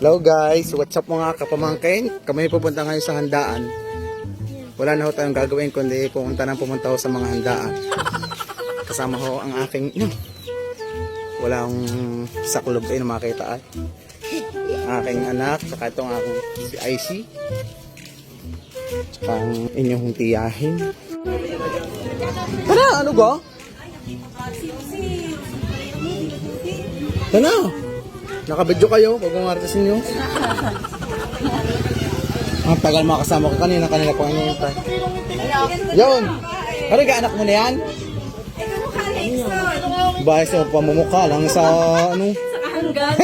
Hello guys, what's up mga kapamangkin? Kami pupunta ngayon sa handaan. Wala na ho tayong gagawin kundi pumunta ho sa mga handaan. Kasama ho ang aking walang sakulob ay makita ay. Aking anak, saka itong aking si IC. Saka ang inyong tiyahin. Tara, ano ba? Tara! Nakabidyo kayo pag umartasin nyo. Ang tagal makasama ko kanina pa ang hinihintay. Yun! Ano ka anak mo na yan? Bahis sa pamumukha lang sa ano? Sa kahanggan.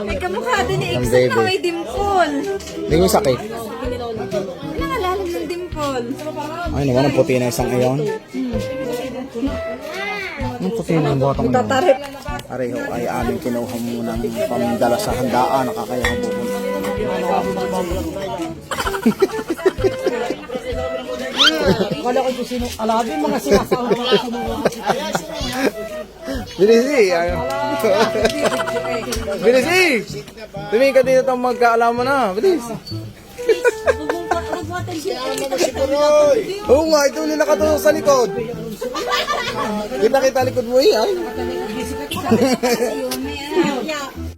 May kamukha din ni Iksan na may dimple. Hindi ko sakit. Pinangalalam ng dimple. Ay naman ang puti na isang iyon. Ang puti na ang botong iyon. Tatarip. Pareho ay aming kinuha munang pamdala sa handaan. Nakakayang bubong. Kala ko kung sino alabing mga sinasama mga sumuha. Bilisi! Bilisi! Tumingin ka dito itong magkaalaman na. Bilis! Oo nga, ito nila nakatulong sa likod. Kita likod mo ay.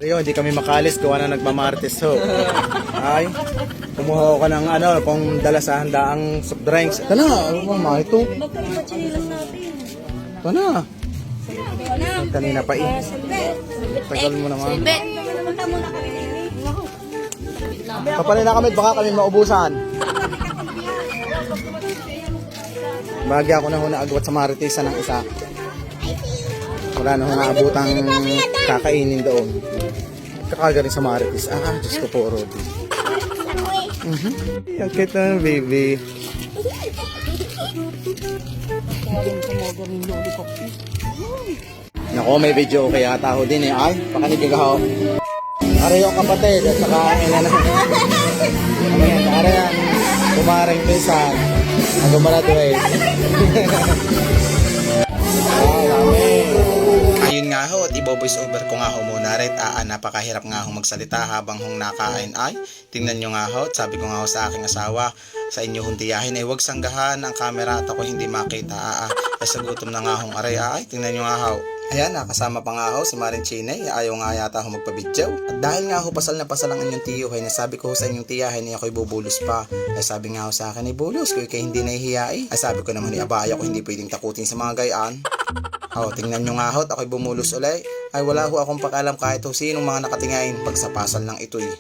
Ayun, hindi kami makalis. Gawa na nagmamartes ho. Ay, kumuha ka ng ano, kung dala sa handaang soft drinks. Ito na, ano ba ito? Magpapachinilas natin. Ito na. Kanina pa eh. Tagal mo naman. Punta muna kami. Kapalin na kami, baka kami maubusan. Bahagi ako na ho naagwat sa maritisan ng isa. Wala na ho naabutang kakainin doon. Kakaga rin sa maritis. Diyos ko po, Rodi. Ang cute na, baby. Nako, may video kaya taho din eh. Ay, pakanibig ako. Arayo kapatid at saka inana. Ano yan? Arayo kumaring pisan. Ang gumaladuate. Ayun nga ho, at ibo-voice over ko nga ho muna rin. Napakahirap nga ho magsalita habang hong nakain ay. Tingnan nyo nga ho, at sabi ko nga ho sa aking asawa, sa inyo hong tiyahin ay huwag sanggahan ang camera at ako hindi makita. Sa gutom na nga hong aray ay. Tingnan nyo nga ho. Ayan, nakasama pa nga ho si Maring Chinay. Ayaw nga yata ho magpabidyaw. At dahil nga ho pasal na pasal ang inyong tiyo, ay nasabi ko ho sa inyong tiyahin ay ako'y bubulos pa. Ay sabi nga ho sa akin ay bulos ko kay hindi nahihiya eh. Ay sabi ko naman ay abaya ko hindi pwedeng takutin sa mga gayaan. Tingnan nyo nga ho at ako'y bumulos ulay. Ay wala ho akong pag-alam kahit ho sinong mga nakatingayin pag sa pasal ng ito'y.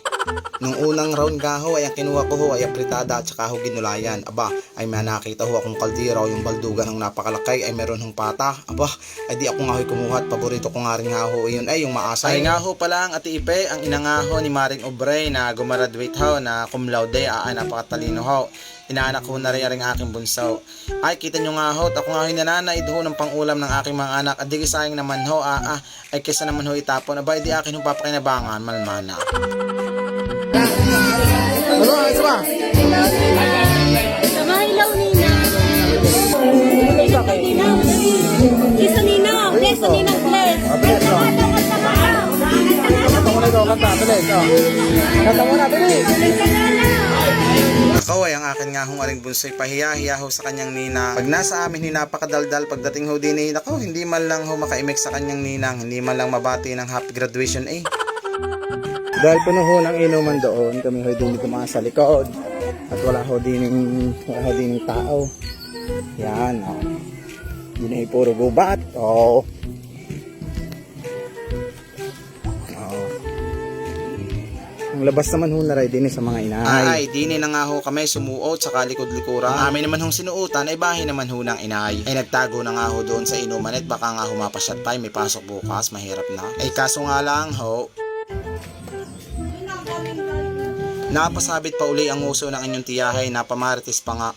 Nung unang round nga ho ay ang kinuha ko ho ay apritada at saka ho ginulayan. Aba, ay may nakita ho akong kaldira o yung baldugan ng napakalakay ay meron hong pata. Aba, ay di ako nga ho'y kumuha at paborito ko nga rin nga ho yun ay yung maasay. Ay nga ho pala ang Ate Ipe, ang ina nga ho ni Maring Obrey na gumaraduate ho na cum laude, napakatalino ho. Inaanak ho na rin ang aking bunso. Ay kita nyo nga ho, at ako nga ho'y nananaid ho ng pangulam ng aking mga anak. At di sayang naman ho, ay kesa naman ho itapon. Aba, di akin ho papakinabangan, malmana. Ano, isa ba? Sama ilaw nina. Kisa nina. Bless nina. Bless. Kanta mo na ito, kanta. Bilis, kanta mo na, bilis. Ako ay ang akin nga hong aring bunsoy pahiya-hiya ho sa kanyang ninang. Pag nasa amin napakadaldal pagdating ho din eh. Ako, hindi man lang ho makaimik sa kanyang ninang. Hindi man lang mabati ng happy graduation eh. Dahil puno ho ng inuman doon, kami ho din dito mga sa likod. At wala ho din tao. Yan, Yun ay puro gubat. Ang labas naman ho na rin din sa mga inay. Ay, dini na nga ho kami sumuot sa kalikod-likuran. Amin naman hong sinuutan ay bahay naman ho ng inay. Ay nagtago na nga ho doon sa inuman at baka nga humapasyat pa, may pasok bukas, mahirap na. Ay kaso nga lang ho, napasabit pa uli ang uso ng inyong tiyahay, napamarites pa nga.